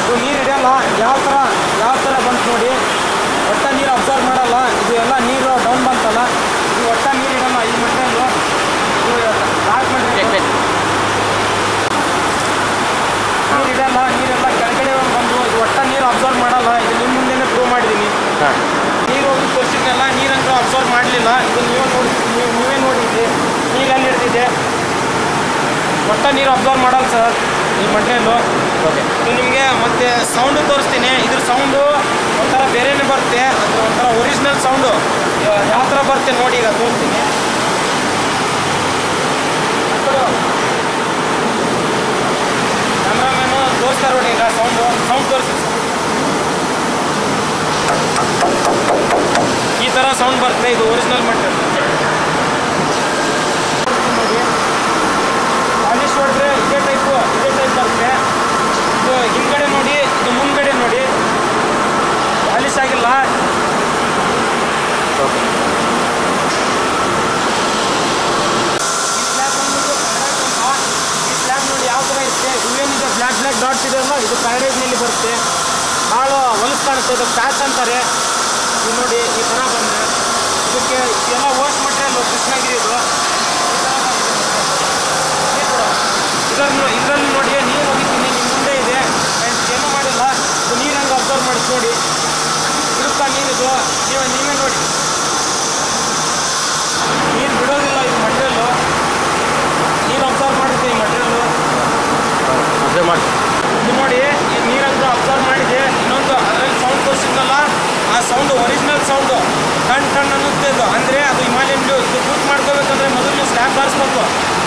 ಇದು ನೀರು ಹಿಡಿಯಲ್ಲ, ಯಾವ ಥರ ಬಂತು ನೋಡಿ. ಒಟ್ಟ ನೀರು ಅಬ್ಸರ್ವ್ ಮಾಡಲ್ಲ. ಇದು ಎಲ್ಲ ನೀರು ಡೌನ್ ಬಂತಲ್ಲ, ಇದು ಒಟ್ಟ ನೀರು ಇಡಲ್ಲ. ಈ ಮಟೀರಿಯಲ್ಲು ಇದು ಡಾರ್ಕ್ ಮಟೀರಿಯಲ್, ನೀರು ಇಡಲ್ಲ. ನೀರೆಲ್ಲ ಕೆಳಗಡೆ ಬಂದು ಇದು ಒಟ್ಟ ನೀರು ಅಬ್ಸರ್ವ್ ಮಾಡಲ್ಲ. ಇದು ನಿಮ್ಮ ಮುಂದೆನೇ ಪ್ರೂವ್ ಮಾಡಿದ್ದೀನಿ. ನೀರು ಹೋಗಿ ತೋರಿಸಿದ್ನೆಲ್ಲ ನೀರಂತೂ ಅಬ್ಸರ್ವ್ ಮಾಡಲಿಲ್ಲ. ಇದು ನೀವೇ ನೋಡಿದ್ರಿ ನೀರಲ್ಲಿ ಹಿಡ್ದಿದೆ. ಒಟ್ಟ ನೀರು ಅಬ್ಸರ್ವ್ ಮಾಡಲ್ಲ ಸರ್ ಈ ಮಟೀರಿಯಲ್ಲು. ಓಕೆ, ಇದು ನಿಮಗೆ ಮತ್ತೆ ಸೌಂಡು ತೋರಿಸ್ತೀನಿ. ಇದ್ರ ಸೌಂಡು ಒಂಥರ ಬೇರೆನೇ ಬರುತ್ತೆ. ಅದು ಒಂಥರ ಒರಿಜಿನಲ್ ಸೌಂಡು ಯಾವ ಥರ ಬರುತ್ತೆ ನೋಡಿ. ಈಗ ತೋರಿಸ್ತೀನಿ. ಕ್ಯಾಮ್ರಾಮ್ಯಾನು ತೋರಿಸ್ತಾರೆ ನೋಡಿ. ಈಗ ಸೌಂಡ್ ತೋರಿಸಿ. ಈ ಥರ ಸೌಂಡ್ ಬರುತ್ತೆ. ಇದು ಒರಿಜಿನಲ್ ಮಟೀರಿಯಲ್ ನೋಡಿ. ಪಾಲಿಶ್ ಹೊಡೆದ್ರೆ ಇದೇ ಟೈಪ್ ಬರುತ್ತೆ. ಇದು ಹಿಂದ್ಗಡೆ ನೋಡಿ, ಇದು ಮುಂದ್ಗಡೆ ನೋಡಿ, ಪಾಲಿಶ್ ಆಗಿಲ್ಲ. ಈ ಸ್ಲ್ಯಾಬ್ ನೋಡಿ ಯಾವ ಥರ ಇರುತ್ತೆ. ಇವೇನಿದೆ ಬ್ಲ್ಯಾಕ್ ಡಾಟ್ಸ್ ಇದೆ ಅಲ್ಲ, ಇದು ಪ್ಯಾರಡೈಸ್ನಲ್ಲಿ ಬರುತ್ತೆ. ಭಾಳ ಹೊಲಸು ಕಾಣುತ್ತೆ. ಇದು ಪ್ಯಾಚ್ ಅಂತಾರೆ. ಇದು ನೋಡಿ ಈ ಥರ ಬಂದರೆ ಇದಕ್ಕೆ ಎಲ್ಲ ವಾಶ್ ಮಟೀರಿಯಲ್ ಕೃಷ್ಣಗಿರಿ ಇದು. ಇದರಲ್ಲಿ ನೋಡಿ ನೀರು ಹೋಗಿದ್ದೀನಿ, ನಿಮ್ಮ ಮುಂದೆ ಇದೆ. ಏನೂ ಮಾಡಿಲ್ಲ. ಇದು ನೀರು ಹಂಗೆ ಅಬ್ಸರ್ವ್ ಮಾಡಿ ನೋಡಿ. ಇರುತ್ತಾ ನೀರಿದು ನೀವೇ ನೋಡಿ. ನೀರು ಬಿಡೋದಿಲ್ಲ ಇದು ಮಟೀರಿಯಲ್ಲು. ನೀರು ಅಬ್ಸರ್ವ್ ಮಾಡುತ್ತೆ ಈ ಮಟೀರಿಯಲ್ಲು. ಅಬ್ಸರ್ವ್ ಮಾಡಿ ಇದು ನೋಡಿ. ಈ ನೀರಂತೂ ಅಬ್ಸರ್ವ್ ಮಾಡಿದೆ. ಇನ್ನೊಂದು ಅದರಲ್ಲಿ ಸೌಂಡ್ ತೋರಿಸಿದ್ನಲ್ಲ, ಆ ಸೌಂಡು ಒರಿಜಿನಲ್ ಸೌಂಡು ಟನ್ ಅನ್ನುತ್ತೆ. ಇದು ಅಂದರೆ ಅದು ಹಿಮಾಲಯನ್ ಬ್ಲೂ. ಇದು ಪ್ರೂಫ್ ಮಾಡ್ಕೋಬೇಕಂದ್ರೆ ಮೊದಲು ನೀವು ಸ್ಲ್ಯಾಬ್ ಬಾರಿಸ್ಬೇಕು.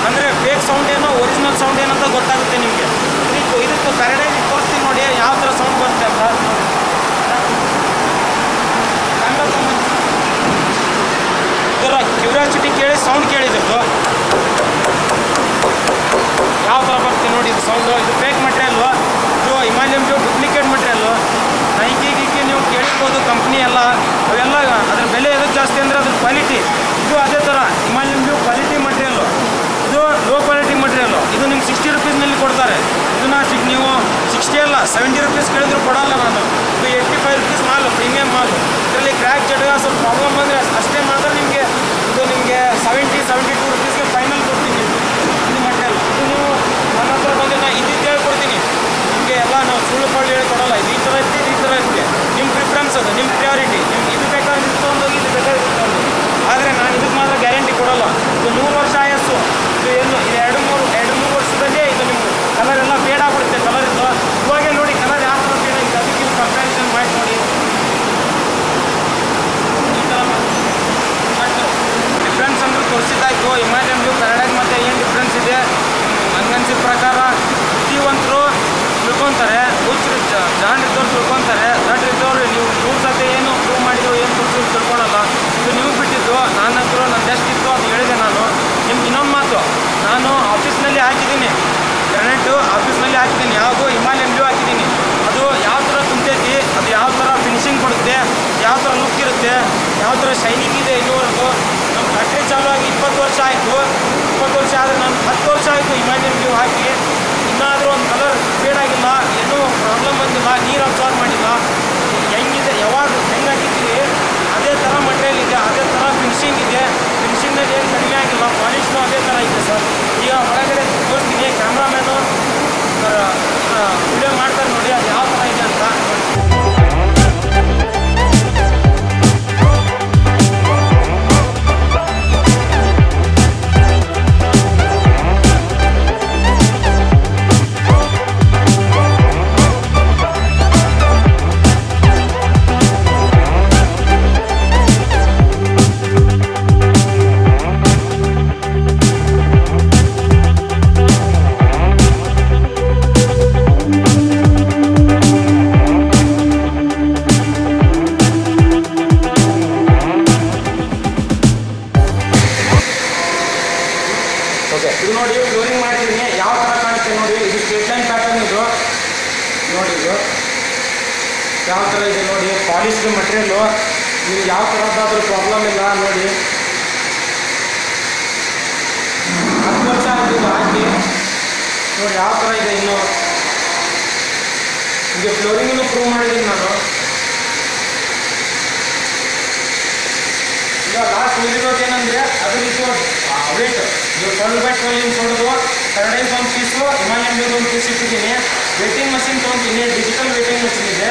ಅಂದರೆ ಫೇಕ್ ಸೌಂಡ್ ಏನೋ ಒರಿಜಿನಲ್ ಸೌಂಡ್ ಏನಂತ ಗೊತ್ತಾಗುತ್ತೆ ನಿಮಗೆ. ಇದಕ್ಕೆ ಪ್ಯಾರಡೈಸ್ ತೋರಿಸ್ತೀನಿ ನೋಡಿ ಯಾವ ಥರ ಸೌಂಡ್ ಬರುತ್ತೆ ಅಂತ. ಇದರ ಕ್ಯೂರಿಯಾಸಿಟಿ ಕೇಳಿ ಸೌಂಡ್ ಕೇಳಿದ್ರು ಯಾವ ಥರ ಬರುತ್ತೆ ನೋಡಿ. ಇದು ಸೌಂಡು. ಇದು ಫೇಕ್ ಮಟೀರಿಯಲ್ಲು. ಇದು Himalayan blue duplicate material. Nike ನೀವು ಕೇಳಿರ್ಬೋದು ಕಂಪ್ನಿ ಎಲ್ಲ, ಅವೆಲ್ಲ ಅದ್ರ ಬೆಲೆ ಎದಕ್ಕೆ ಜಾಸ್ತಿ ಅಂದರೆ ಅದ್ರ ಕ್ವಾಲಿಟಿ. ಇದು ಅದೇ ಥರ ಹಿಮಾಲಯನ್ ಬ್ಲೂ ಕ್ವಾಲಿಟಿ ಮಟೀರಿಯಲ್ಲು. ಇದು ಲೋ ಕ್ವಾಲಿಟಿ ಮಟೀರಿಯಲ್ಲು. ಇದು ನಿಮ್ಗೆ 60 ರುಪೀಸ್ನಲ್ಲಿ ಕೊಡ್ತಾರೆ. ಇದನ್ನ ನೀವು 60 ಅಲ್ಲ 70 ರುಪೀಸ್ ಕೇಳಿದ್ರು ಕೊಡೋಲ್ಲ ನಾನು. ಇದು 85 ರುಪೀಸ್ ಮಾಲು, ಪ್ರೀಮಿಯಮ್ ಮಾಲು. ಇದರಲ್ಲಿ ಕ್ರ್ಯಾಕ್ ಜಡ್ಗ ಸ್ವಲ್ಪ ಪ್ರಾಬ್ಲಮ್ ಬಂದರೆ ಅಷ್ಟೇ ಮಾತ್ರ ನಿಮಗೆ ಇದು ನಿಮಗೆ 70-72 ರುಪೀಸ್ಗೆ ಫೈನಲ್ ಕೊಡ್ತೀನಿ ಈ ಮಟೀರಿಯಲ್. ಇದು ನೀವು ನನ್ನ ಹತ್ರ ಬಂದು ನಾನು ಇದ್ದಿದ್ದು ಹೇಳ್ಕೊಡ್ತೀನಿ ನಿಮಗೆ. ಎಲ್ಲ ನಾವು ಸುಳ್ಳು ಪಳ್ಳು ಹೇಳ್ಕೊಡಲ್ಲ. ಇದು ಈ ಥರ ಇರುತ್ತೆ, ಈ ಥರ ಇರುತ್ತೆ. ನಿಮ್ಮ ಪ್ರಿಫರೆನ್ಸ್ ಅದು, ನಿಮ್ಮ ಪ್ರಿಯಾರಿಟಿ. ನಿಮ್ಗೆ ಇದು ಬೇಕಾದ್ರೆ ತೊಗೊಂಡೋಗಿ, ಇದು ಬೇಕಾದ್ರೆ ತೊಗೊಂಡು. ಆದರೆ ನಾನು ಇದಕ್ಕೆ ಮಾತ್ರ ಗ್ಯಾರಂಟಿ ಕೊಡೋಲ್ಲ. ಇದು 100 ವರ್ಷ ಆಯಸ್ಸು. ಇದು ಇದು 2-3 ವರ್ಷದಲ್ಲೇ ಇದು ನಿಮ್ಗೆ ಕಲರ್ ಎಲ್ಲ ಫೇಡ್ ಆಗ್ಬಿಡುತ್ತೆ. ಕಲರ್ ಇದು ಇವಾಗೇ ನೋಡಿ ಕಲರ್ ಯಾವ ಥರ ಫೇಡ್ ಆಗಿದೆ. ಅದಕ್ಕೆ ನೀವು ಕಂಪ್ಯಾರಿಸನ್ ಮಾಡಿ ನೋಡಿ. ಈ ಥರ ಡಿಫ್ರೆನ್ಸ್ ಅಂದ್ರೆ ತೋರಿಸಿದ್ದಾಯ್ತು. ಹಿಮಾಲಯನ್ ಬ್ಲೂ ಪ್ಯಾರಡೈಸ್ ಮತ್ತು ಏನು ಡಿಫ್ರೆನ್ಸ್ ಇದೆ ನನಗನ್ಸಿದ ಪ್ರಕಾರ ಬುದ್ಧಿವಂತರು ತಿಳ್ಕೊತಾರೆ, ಜಾಣರಿದ್ದವ್ರು ತಿಳ್ಕೊತಾರೆ. ದಡ್ರಿದ್ದವ್ರು ನೀವು ರೂಲ್ಸ್ ಅದೇ ಏನು ಪ್ರೂವ್ ಮಾಡಿದ್ರು ಏನು ರೂಲ್ಸ್ ತಿಳ್ಕೊಳಲ್ಲ. ಇದು ನಿಮಗೆ ಬಿಟ್ಟಿದ್ದು. ನಾನಂತರೂ ನನ್ನ ಎಷ್ಟಿತ್ತು ಅದು ಹೇಳಿದೆ ನಾನು. ನಿಮ್ಗೆ ಇನ್ನೊಂದು ಮಾತು, ನಾನು ಆಫೀಸ್ನಲ್ಲಿ ಹಾಕಿದ್ದೀನಿ ಗ್ರಾನೈಟು. ಆಫೀಸ್ನಲ್ಲಿ ಹಾಕಿದ್ದೀನಿ. ಯಾವುದು ಹಿಮಾಲಯನ್ ಬ್ಲೂ ಹಾಕಿದ್ದೀನಿ. ಅದು ಯಾವ ಥರ ತುಂಬ್ತೈತಿ ಶೈನಿಂಗ್ ಇದೆ ಇನ್ನೂವರೆಗೂ. ನಮ್ಮ ಫ್ಯಾಕ್ಟ್ರಿ ಚಾಲು ಆಗಿ 20 ವರ್ಷ ಆಯಿತು. 20 ವರ್ಷ ಆದರೆ ನಾನು 10 ವರ್ಷ ಆಯಿತು ಇಮ್ಯಾಜಿನ್ ವ್ಯೂ ಹಾಕಿ. ಇನ್ನಾದರೂ ಒಂದು ಕಲರ್ ಫೇಡ್ ಆಗಿಲ್ಲ, ಏನೂ ಪ್ರಾಬ್ಲಮ್ ಬಂದಿಲ್ಲ, ನೀರು ಅಬ್ಸಾರ್ವ್ ಮಾಡಿಲ್ಲ. ಹೆಂಗಿದೆ ಯಾವಾಗ ಹೆಂಗಾಗಿದ್ದೀವಿ ಅದೇ ಥರ ಮಟೀರಿಯಲ್ ಇದೆ, ಅದೇ ಥರ ಫಿನಿಶಿಂಗ್ ಇದೆ. ಫಿನಿಶಿಂಗ್ನಲ್ಲಿ ಏನು ಕಡಿಮೆ ಆಗಿಲ್ಲ, ಪಾಲಿಶ್ನೂ ಅದೇ ಥರ ಇದೆ ಸರ್. ಈಗ ಹೊರಗಡೆ ತೋರಿಸ್ತೀನಿ, ಕ್ಯಾಮ್ರಾಮ್ಯಾನು ವಿಡಿಯೋ ಮಾಡ್ತಾರೆ ನೋಡಿ ಅದು ಯಾವ ಥರ ಇದೆ ಅಂತ. ಇದು ನೋಡಿ ಫ್ಲೋರಿಂಗ್ ಮಾಡಿದ್ದೀನಿ, ಯಾವ ಥರ ಕಾಣುತ್ತೆ ನೋಡಿ. ಇದು ಸ್ಟ್ರೇಟ್ ಲೈನ್ ಪ್ಯಾಟರ್ನ್. ಇದು ನೋಡಿ, ಇದು ಯಾವ ಥರ ಇದೆ ನೋಡಿ. ಪಾಲಿಶ್ಡ್ ಮಟೀರಿಯಲ್ಲು, ನಿಮ್ಗೆ ಯಾವ ಥರದ್ದಾದ್ರೂ ಪ್ರಾಬ್ಲಮ್ ಇಲ್ಲ ನೋಡಿ. 10 ವರ್ಷ ಆಯಿತು ಇದು ಹಾಕಿ ನೋಡಿ ಯಾವ ಥರ ಇದೆ. ಇನ್ನು ನಿಮಗೆ ಫ್ಲೋರಿಂಗನ್ನು ಪ್ರೂವ್ ಮಾಡಿದ್ದೀನಿ ನಾನು. ಈಗ ಲಾಸ್ಟ್ ಉಳಿದಿರೋದು ಏನಂದರೆ ಅದ್ರ ಇದು ವೇಟ್. ಇದು 12x12 ಇಂಚ್ ಹೊಡೆದು ಪ್ಯಾರಡೈಸ್ ಒಂದು ಪೀಸು, ಹಿಮಾಲಯನ್ ವ್ಯೂ ಒಂದು ಪೀಸ್ ಇಟ್ಟಿದ್ದೀನಿ. ವೇಟಿಂಗ್ ಮಷಿನ್ ತೊಗೊಂತೀನಿ, ಡಿಜಿಟಲ್ ವೇಟಿಂಗ್ ಮಷಿನ್ ಇದೆ.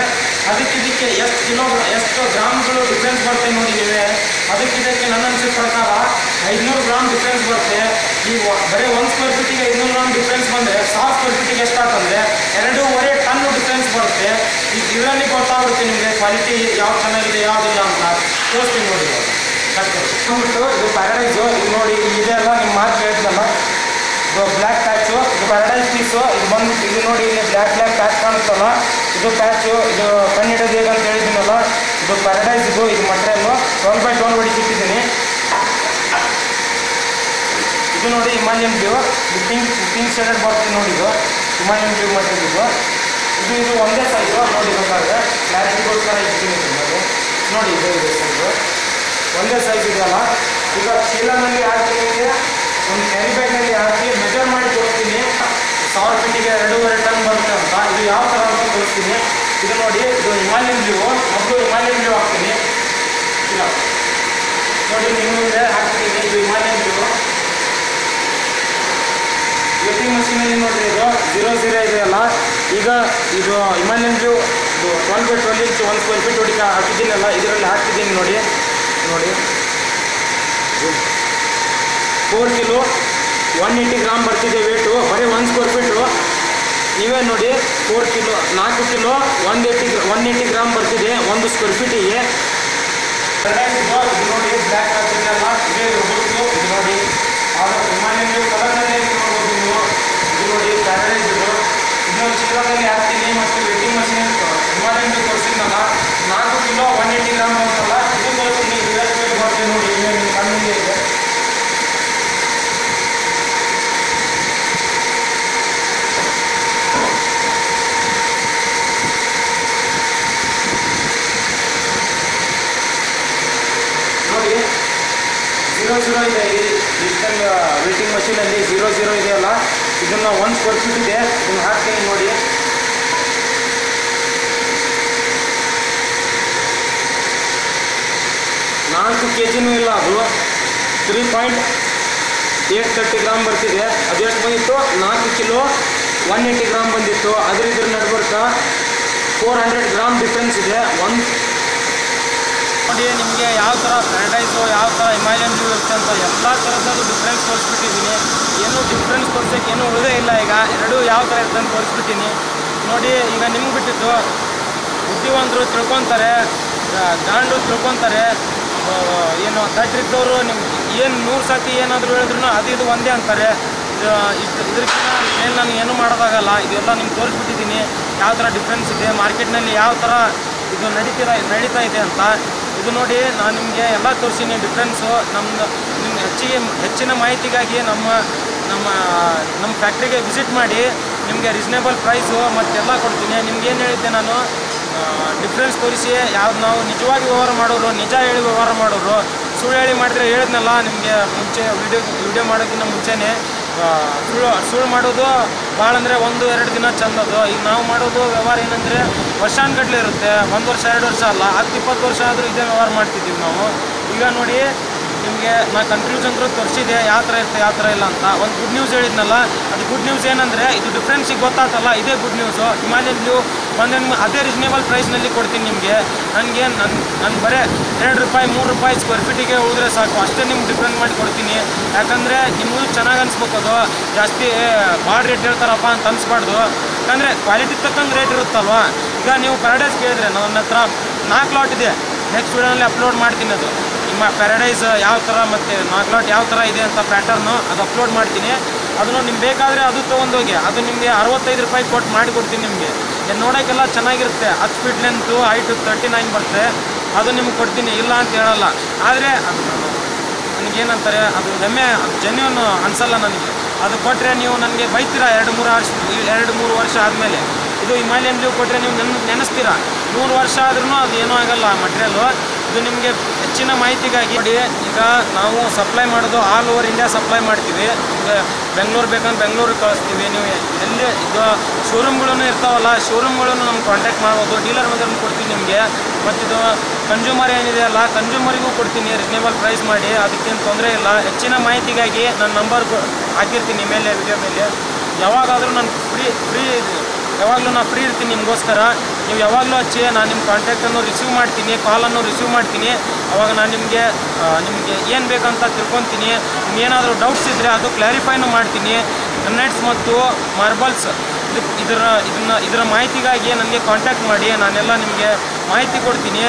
ಇದಕ್ಕೆ ಎಷ್ಟು ಗ್ರಾಮ್ಗಳು ಡಿಫ್ರೆನ್ಸ್ ಬರುತ್ತೆ ನೋಡಿ ನೀವೇ. ಇದಕ್ಕೆ ನನ್ನ ಅನಿಸಿದ ಪ್ರಕಾರ 500 ಗ್ರಾಮ್ ಡಿಫ್ರೆನ್ಸ್ ಬರುತ್ತೆ. ಈಗ ಬರೀ 1 ಸ್ಕ್ವೇರ್ ಫೀಟಿಗೆ 500 ಗ್ರಾಮ್ ಡಿಫ್ರೆನ್ಸ್ ಬಂದರೆ 1000 ಸ್ಕ್ವೇರ್ ಫೀಟಿಗೆ ಎಷ್ಟಾಗ್ತಂದರೆ 2.5 ಟನ್ ಡಿಫ್ರೆನ್ಸ್ ಬರುತ್ತೆ. ಈಗ ಇದರಲ್ಲಿ ಗೊತ್ತಾಗುತ್ತೆ ನಿಮಗೆ ಕ್ವಾಲಿಟಿ ಯಾವ್ದು ಚೆನ್ನಾಗಿದೆ ಯಾವುದಿಲ್ಲ ಅಂತ. ತೋರಿಸ್ತೀನಿ ನೋಡಿ. ಅಂದ್ಬಿಟ್ಟು ಇದು ಪ್ಯಾರಡೈಸು. ಇದು ನೋಡಿ, ಇದೆಲ್ಲ ನಿಮ್ಮ ಮಾತು ಹೇಳ್ತಲ್ಲ. ಇದು ಬ್ಲ್ಯಾಕ್ ಪ್ಯಾಚು, ಇದು ಪ್ಯಾರಡೈಸ್ ಪೀಸು. ಇದು ಬಂದ್ಬಿಟ್ಟು ಇದು ನೋಡಿ, ಇಲ್ಲಿ ಬ್ಲ್ಯಾಕ್ ಪ್ಯಾಚ್ ಕಾಣುತ್ತಲ್ಲ, ಇದು ಪ್ಯಾಚು. ಇದು ಕಣ್ಣಿಡೋದು ಹೇಗೆ ಅಂತ ಹೇಳಿದ್ದೀನಲ್ಲ, ಇದು ಪ್ಯಾರಡೈಸ್. ಇದು ಮಟೀರಿಯಲ್ಲು 12x12 ಹೊಡಿಸಿಟ್ಟಿದ್ದೀನಿ. ಇದು ನೋಡಿ ಹಿಮಾಲಯನ್ ವ್ಯೂ. ಇದು ಪಿಂಕ್ ಶೇಡೆಡ್ ಬರುತ್ತೆ ನೋಡಿ. ಇದು ಹಿಮಾಲಯನ್ ವ್ಯೂ ಮಟೀರಿಯಲ್. ಇದು ಒಂದೇ ಸೈಜು ನೋಡಿ. ಬೇಕಾದ್ರೆ ಕ್ಲಾರಿಟಿಗೋಸ್ಕರ ಇಟ್ಟಿದ್ದೀನಿ ನೋಡಿ. ಇದು ಸೈಜು ಒಂದೇ ಸೈಜ್ ಇದೆಯಲ್ಲ. ಈಗ ಚೀಲನಲ್ಲಿ ಹಾಕಿ ನಿಮಗೆ ಒಂದು ಕ್ಯಾರಿ ಬ್ಯಾಗ್ನಲ್ಲಿ ಹಾಕಿ ಮೆಜರ್ ಮಾಡಿ ತೋರಿಸ್ತೀನಿ. 1000 ಫೀಟಿಗೆ 2.5 ಟನ್ ಬರುತ್ತೆ ಅಂತ. ಇದು ಯಾವ ಥರ ಅಂತ ತೋರಿಸ್ತೀನಿ. ಇದು ನೋಡಿ, ಇದು ಹಿಮಾಲಯನ್ ವ್ಯೂ. ಮೊದಲು ಹಿಮಾಲಯನ್ ವ್ಯೂ ಹಾಕ್ತೀನಿ. ಇಲ್ಲ ನೋಡಿ, ನಿಮ್ಮ ಮುಂದೆ ಹಾಕ್ತೀನಿ. ಇದು ಹಿಮಾಲಯನ್ ವ್ಯೂ ವೇಟಿಂಗ್ ಮಷೀನಲ್ಲಿ ನೋಡಿರಿ. ಇದು 00 ಇದೆಯಲ್ಲ. ಈಗ ಇದು ಹಿಮಾಲಯನ್ ವ್ಯೂ ಇದು 12x12 ಇಂಚ್ 1 ಸ್ಕ್ವೇರ್ ಫೀಟ್ ಹಾಕಿದ್ದೀನಲ್ಲ, ಇದರಲ್ಲಿ ಹಾಕ್ತಿದ್ದೀನಿ ನೋಡಿ. 4 ಕಿಲೋ 180 ಗ್ರಾಮ್ ಬರ್ತಿದೆ ವೇಟು. ಬರೀ 1 ಸ್ಕ್ವೇರ್ ಫೀಟು. ನೀವೇ ನೋಡಿ, 4 ಕಿಲೋ 4 ಕಿಲೋ 180 ಗ್ರಾಮ್ ಬರ್ತಿದೆ 1 ಸ್ಕ್ವೇರ್ ಫೀಟಿಗೆ. ಇದು ನೋಡಿ, ಬ್ಲ್ಯಾಕ್ ಆಗ್ತಿದೆಯಲ್ಲ, ಇದೇ ಇರ್ಬೋದು. ಇದು ನೋಡಿ, ಆದರೆ ಹಿಮಾಲಯನ್ ವ್ಯೂ ಕಲರ್ನಲ್ಲೇ ನೋಡ್ಬೋದು ನೀವು. ಇದು ನೋಡಿ ಪ್ಯಾರಡೈಸ್. ಇನ್ನೊಂದು ಚೀಲದಲ್ಲಿ ಹಾಕ್ತೀನಿ. ಮತ್ತು ವೇಟಿಂಗ್ ಮಷೀನ್ ಹಿಮಾಲಯನ್ ವ್ಯೂ ತೋರಿಸಿದ್ನಲ್ಲ, 4 ಕಿಲೋ 180 ಗ್ರಾಮ್ ಅಂತಲ್ಲ, ಇದು ತೋರಿಸ್ತೀನಿ. ಬರ್ತದೆ ನೋಡಿ, ನಿಮ್ಮ ಕಣ್ಣಿಗೆ ಇದೆ. ನೋಡಿ 00 ಇದೆ. ಡಿಜಿಟಲ್ ವೇಟಿಂಗ್ ಮಷೀನಲ್ಲಿ 00 ಇದೆಯಲ್ಲ, ಇದನ್ನು 1 ಸ್ಕ್ವೇರ್ ಫೀಟ್ ಇದೆ. ಇದನ್ನು ಹಾಕ್ತೀನಿ ನೋಡಿ. ನಾಲ್ಕು ಕೆಜಿನೂ ಇಲ್ಲ. ಅದು 3.830 ಗ್ರಾಮ್ ಬರ್ತಿದೆ. ಅದು ಎಷ್ಟು ಬಂದಿತ್ತು? 4 ಕಿಲೋ 180 ಗ್ರಾಮ್ ಬಂದಿತ್ತು. ಇದ್ರ ನಡ್ಬರ್ತಾ 400 ಗ್ರಾಮ್ ಡಿಫ್ರೆನ್ಸ್ ಇದೆ. ನೋಡಿ, ನಿಮಗೆ ಯಾವ ಥರ ಪ್ಯಾರಡೈಸು, ಯಾವ ಥರ ಹಿಮಾಲಯನ್ ವ್ಯೂ ಇರುತ್ತೆ ಅಂತ ಎಲ್ಲ ಥರದ್ದು ಡಿಫ್ರೆನ್ಸ್ ತೋರಿಸ್ಬಿಟ್ಟಿದ್ದೀನಿ. ಏನೂ ಡಿಫ್ರೆನ್ಸ್ ತೋರಿಸೋಕ್ಕೆ ಏನೂ ಉಳಿದೇ ಇಲ್ಲ. ಈಗ ಎರಡೂ ಯಾವ ಥರ ಇರುತ್ತೆ ಅಂತ ತೋರಿಸ್ಬಿಟ್ಟಿನಿ ನೋಡಿ. ಈಗ ನಿಮ್ಗೆ ಬಿಟ್ಟಿದ್ದು ಬುದ್ಧಿವಂತರು ತಿಳ್ಕೊತಾರೆ, ಗಾಂಡು ತಿಳ್ಕೊತಾರೆ. ಏನು ದಡ್ರಿದ್ದವರು ನಿಮ್ಗೆ ಏನು 100 ಸತಿ ಏನಾದರೂ ಹೇಳಿದ್ರು ಅದು ಇದು ಒಂದೇ ಅಂತಾರೆ. ಇದಕ್ಕಿಂತ ಏನು ನಾನು ಏನೂ ಮಾಡೋದಾಗಲ್ಲ. ಇದೆಲ್ಲ ನಿಮ್ಗೆ ತೋರಿಸ್ಬಿಟ್ಟಿದ್ದೀನಿ ಯಾವ ಥರ ಡಿಫ್ರೆನ್ಸ್ ಇದೆ, ಮಾರ್ಕೆಟ್ನಲ್ಲಿ ಯಾವ ಥರ ಇದು ನಡೀತಾ ಇದೆ ಅಂತ. ಇದು ನೋಡಿ, ನಾನು ನಿಮಗೆ ಎಲ್ಲ ತೋರಿಸಿನಿ ಡಿಫ್ರೆನ್ಸು. ನಿಮ್ಗೆ ಹೆಚ್ಚಿನ ಮಾಹಿತಿಗಾಗಿ ನಮ್ಮ ಫ್ಯಾಕ್ಟ್ರಿಗೆ ವಿಸಿಟ್ ಮಾಡಿ. ನಿಮಗೆ ರೀಸನೇಬಲ್ ಪ್ರೈಸು ಮತ್ತೆಲ್ಲ ಕೊಡ್ತೀನಿ. ನಿಮ್ಗೆ ಏನು ಹೇಳಿದ್ದೆ ನಾನು, ಡಿಫ್ರೆನ್ಸ್ ತೋರಿಸಿ ಯಾವ್ದು ನಾವು ನಿಜವಾಗಿ ವ್ಯವಹಾರ ಮಾಡೋರು, ನಿಜ ಹೇಳಿ ವ್ಯವಹಾರ ಮಾಡೋರು. ಸುಳ್ಳು ಹೇಳಿ ಮಾಡಿದ್ರೆ ಹೇಳಿದ್ನಲ್ಲ ನಿಮಗೆ ಮುಂಚೆ ವಿಡಿಯೋ ಮಾಡೋಕ್ಕಿಂತ ಮುಂಚೆನೇ, ಸುಳ್ಳು ಮಾಡೋದು ಭಾಳ ಅಂದರೆ 1-2 ದಿನ ಚಂದದು. ಈಗ ನಾವು ಮಾಡೋದು ವ್ಯವಹಾರ ಏನಂದರೆ ವರ್ಷಾನುಗಟ್ಟಲೆ ಇರುತ್ತೆ, 1 ವರ್ಷ 2 ವರ್ಷ ಅಲ್ಲ, 10-20 ವರ್ಷ ಆದರೂ ಇದೇ ವ್ಯವಹಾರ ಮಾಡ್ತಿದ್ದೀವಿ ನಾವು. ಈಗ ನೋಡಿ ನಿಮಗೆ ನಾ ಕನ್ಫ್ಯೂಷನ್ ತೋರಿಸಿದೆ ಯಾವ ಥರ ಇರುತ್ತೆ ಯಾವ ಥರ ಇಲ್ಲ ಅಂತ. ಒಂದು ಗುಡ್ ನ್ಯೂಸ್ ಹೇಳಿದ್ನಲ್ಲ, ಅದು ಗುಡ್ ನ್ಯೂಸ್ ಏನಂದರೆ ಇದು ಡಿಫ್ರೆನ್ಸಿಗೆ ಗೊತ್ತಾಗ್ತಲ್ಲ, ಇದೇ ಗುಡ್ ನ್ಯೂಸು. ಹಿಮಾಲಯನ್ ಬ್ಲೂ ಬಂದು ಅದೇ ರೀಸನೇಬಲ್ ಪ್ರೈಸ್ನಲ್ಲಿ ಕೊಡ್ತೀನಿ ನಿಮಗೆ. ನನಗೆ ನನ್ನ ಬರೀ ₹2-3 ಸ್ಕ್ವೇರ್ ಫೀಟಿಗೆ ಉಳಿದ್ರೆ ಸಾಕು, ಅಷ್ಟೇ ನಿಮ್ಗೆ ಡಿಫ್ರೆಂಟ್ ಮಾಡಿ ಕೊಡ್ತೀನಿ. ಯಾಕಂದರೆ ನಿಮಗೂ ಚೆನ್ನಾಗಿ ಅನಿಸ್ಬೇಕು, ಅದು ಜಾಸ್ತಿ ಭಾಳ ರೇಟ್ ಹೇಳ್ತಾರಪ್ಪ ಅಂತ ಅನಿಸ್ಬಾರ್ದು. ಯಾಕಂದರೆ ಕ್ವಾಲಿಟಿ ತಕ್ಕಂಗೆ ರೇಟ್ ಇರುತ್ತಲ್ವ. ಈಗ ನೀವು ಪ್ಯಾರಡೈಸ್ ಕೇಳಿದ್ರೆ ನನ್ನ ಹತ್ರ 4 ಲಾಟ್ ಇದೆ, ನೆಕ್ಸ್ಟ್ ವಿಡಿಯೋನಲ್ಲಿ ಅಪ್ಲೋಡ್ ಮಾಡ್ತೀನಿ. ಅದು ನಿಮ್ಮ ಪ್ಯಾರಡೈಸ್ ಯಾವ ಥರ ಮತ್ತು 4 ಲಾಟ್ ಯಾವ ಥರ ಇದೆ ಅಂತ ಪ್ಯಾಟರ್ನು ಅದು ಅಪ್ಲೋಡ್ ಮಾಡ್ತೀನಿ. ಅದನ್ನು ನಿಮ್ಗೆ ಬೇಕಾದರೆ ಅದು ತೊಗೊಂಡೋಗಿ, ಅದು ನಿಮಗೆ ₹65 ಕೊಟ್ಟು ಮಾಡಿಕೊಡ್ತೀನಿ. ನಿಮಗೆ ನೋಡೋಕ್ಕೆಲ್ಲ ಚೆನ್ನಾಗಿರುತ್ತೆ, 10 ಫೀಟ್ ಲೆಂತು, ಹೈಟು 39 ಬರುತ್ತೆ. ಅದು ನಿಮ್ಗೆ ಕೊಡ್ತೀನಿ, ಇಲ್ಲ ಅಂತ ಹೇಳಲ್ಲ. ಆದರೆ ಅದು ನನಗೇನಂತಾರೆ, ಅದು ಹೆಮ್ಮೆ, ಅದು ಜೆನ್ಯೂನ್ ಅನಿಸಲ್ಲ ನನಗೆ. ಅದು ಕೊಟ್ಟರೆ ನೀವು ನನಗೆ ಬೈತೀರಾ 2-3 ವರ್ಷ ಆದಮೇಲೆ. ಇದು ಹಿಮಾಲಯನ್ ಬ್ಲೂ ಕೊಟ್ಟರೆ ನೀವು ನೆನೆಸ್ತೀರಾ 100 ವರ್ಷ ಆದ್ರೂ ಅದು ಏನೂ ಆಗಲ್ಲ ಮಟೀರಿಯಲು. ಇದು ನಿಮಗೆ ಹೆಚ್ಚಿನ ಮಾಹಿತಿಗಾಗಿ ನೋಡಿ, ಈಗ ನಾವು ಸಪ್ಲೈ ಮಾಡೋದು ಆಲ್ ಓವರ್ ಇಂಡಿಯಾ ಸಪ್ಲೈ ಮಾಡ್ತೀವಿ. ಈಗ ಬೆಂಗಳೂರು ಬೇಕಂದ್ರೆ ಬೆಂಗಳೂರಿಗೆ ಕಳಿಸ್ತೀವಿ. ನೀವು ಎಲ್ಲಿ ಇದು ಶೋರೂಮ್ಗಳೂ ಇರ್ತಾವಲ್ಲ, ಶೋರೂಮ್ಗಳನ್ನು ನಮ್ಗೆ ಕಾಂಟ್ಯಾಕ್ಟ್ ಮಾಡ್ಬೋದು. ಡೀಲರ್ ಮೊದಲು ಕೊಡ್ತೀನಿ ನಿಮಗೆ. ಮತ್ತು ಇದು ಕನ್ಸ್ಯೂಮರ್ ಏನಿದೆ ಅಲ್ಲ, ಕನ್ಸ್ಯೂಮರಿಗೂ ಕೊಡ್ತೀನಿ ರೀಸನೇಬಲ್ ಪ್ರೈಸ್ ಮಾಡಿ, ಅದಕ್ಕೇನು ತೊಂದರೆ ಇಲ್ಲ. ಹೆಚ್ಚಿನ ಮಾಹಿತಿಗಾಗಿ ನನ್ನ ನಂಬರ್ ಹಾಕಿರ್ತೀನಿ ಮೇಲೆ, ವಿಡಿಯೋ ಮೇಲೆ. ಯಾವಾಗಾದರೂ ನಾನು ಯಾವಾಗಲೂ ನಾನು ಫ್ರೀ ಇರ್ತೀನಿ ನಿಮಗೋಸ್ಕರ. ನೀವು ಯಾವಾಗಲೂ ಹಚ್ಚಿ, ನಾನು ನಿಮ್ಮ ಕಾಂಟ್ಯಾಕ್ಟನ್ನು ರಿಸೀವ್ ಮಾಡ್ತೀನಿ, ಕಾಲನ್ನು ರಿಸೀವ್ ಮಾಡ್ತೀನಿ. ಅವಾಗ ನಾನು ನಿಮಗೆ ಏನು ಬೇಕಂತ ತಿಳ್ಕೊತೀನಿ. ಏನಾದರೂ ಡೌಟ್ಸ್ ಇದ್ದರೆ ಅದು ಕ್ಲಾರಿಫೈನೂ ಮಾಡ್ತೀನಿ. ಗ್ರನೈಟ್ಸ್ ಮತ್ತು ಮಾರ್ಬಲ್ಸ್ ಇದರ ಮಾಹಿತಿಗಾಗಿ ನನಗೆ ಕಾಂಟ್ಯಾಕ್ಟ್ ಮಾಡಿ, ನಾನೆಲ್ಲ ನಿಮಗೆ ಮಾಹಿತಿ ಕೊಡ್ತೀನಿ.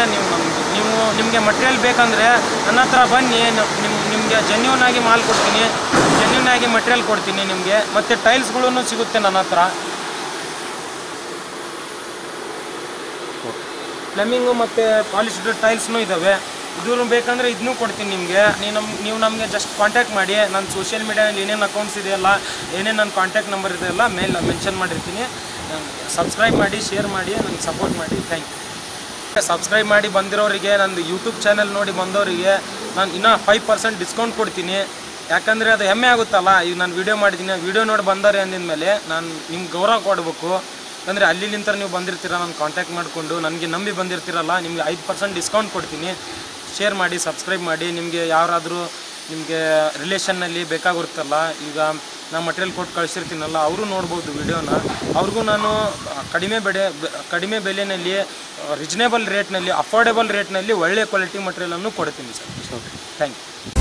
ನಿಮಗೆ ಮಟೀರಿಯಲ್ ಬೇಕಂದರೆ ನನ್ನ ಹತ್ರ ಬನ್ನಿ, ನಿಮಗೆ ಜೆನ್ಯೂನ್ ಆಗಿ ಮಾಲ್ ಕೊಡ್ತೀನಿ, ಜೆನ್ಯೂನ್ ಆಗಿ ಮಟೀರಿಯಲ್ ಕೊಡ್ತೀನಿ ನಿಮಗೆ. ಮತ್ತು ಟೈಲ್ಸ್ಗಳೂ ಸಿಗುತ್ತೆ ನನ್ನ ಹತ್ರ. ಫ್ಲೆಮಿಂಗು ಮತ್ತು ಪಾಲಿಶ್ಡ್ ಟೈಲ್ಸ್ನೂ ಇದ್ದಾವೆ. ಇದೂ ಬೇಕಂದರೆ ಇದನ್ನೂ ಕೊಡ್ತೀನಿ ನಿಮಗೆ. ನೀವು ನಮಗೆ ಜಸ್ಟ್ ಕಾಂಟ್ಯಾಕ್ಟ್ ಮಾಡಿ. ನನ್ನ ಸೋಷಿಯಲ್ ಮೀಡಿಯಾದಲ್ಲಿ ಏನೇನು ಅಕೌಂಟ್ಸ್ ಇದೆಯಲ್ಲ, ಏನೇನು ನನ್ನ ಕಾಂಟ್ಯಾಕ್ಟ್ ನಂಬರ್ ಇದೆಯಲ್ಲ ಮೇಲೆ ಮೆನ್ಷನ್ ಮಾಡಿರ್ತೀನಿ. ಸಬ್ಸ್ಕ್ರೈಬ್ ಮಾಡಿ, ಶೇರ್ ಮಾಡಿ, ನನಗೆ ಸಪೋರ್ಟ್ ಮಾಡಿ. Thank you. ಸಬ್ಸ್ಕ್ರೈಬ್ ಮಾಡಿ ಬಂದಿರೋರಿಗೆ, ನಂದು ಯೂಟ್ಯೂಬ್ ಚಾನಲ್ ನೋಡಿ ಬಂದವರಿಗೆ ನಾನು ಇನ್ನೂ 5% ಡಿಸ್ಕೌಂಟ್ ಕೊಡ್ತೀನಿ. ಯಾಕಂದರೆ ಅದು ಹೆಮ್ಮೆ ಆಗುತ್ತಲ್ಲ. ಈಗ ನಾನು ವೀಡಿಯೋ ಮಾಡಿದ್ದೀನಿ, ವೀಡಿಯೋ ನೋಡಿ ಬಂದವ್ರೆ ಅಂದಿದ್ಮೇಲೆ ನಾನು ನಿಮ್ಗೆ ಗೌರವ ಕೊಡಬೇಕು. ಅಂದರೆ ಅಲ್ಲಿಂದ ನೀವು ಬಂದಿರ್ತೀರ, ನಾನು ಕಾಂಟ್ಯಾಕ್ಟ್ ಮಾಡಿಕೊಂಡು ನನಗೆ ನಂಬಿ ಬಂದಿರ್ತೀರಲ್ಲ, ನಿಮಗೆ 5% ಡಿಸ್ಕೌಂಟ್ ಕೊಡ್ತೀನಿ. ಶೇರ್ ಮಾಡಿ, ಸಬ್ಸ್ಕ್ರೈಬ್ ಮಾಡಿ. ನಿಮಗೆ ಯಾರಾದರೂ ನಿಮಗೆ ರಿಲೇಷನ್ನಲ್ಲಿ ಬೇಕಾಗಿರುತ್ತಲ್ಲ, ಈಗ ನಾನು ಮಟೀರಿಯಲ್ ಕೊಟ್ಟು ಕಳಿಸಿರ್ತೀನಲ್ಲ, ಅವರು ನೋಡ್ಬೋದು ವಿಡಿಯೋನ. ಅವ್ರಿಗೂ ನಾನು ಕಡಿಮೆ ಬೆಲೆಯಲ್ಲಿ, ರೀಸನೇಬಲ್ ರೇಟ್ನಲ್ಲಿ, ಅಫೋರ್ಡೆಬಲ್ ರೇಟ್ನಲ್ಲಿ ಒಳ್ಳೆಯ ಕ್ವಾಲಿಟಿ ಮಟೀರಿಯಲನ್ನು ಕೊಡ್ತೀನಿ ಸರ್. Thank you.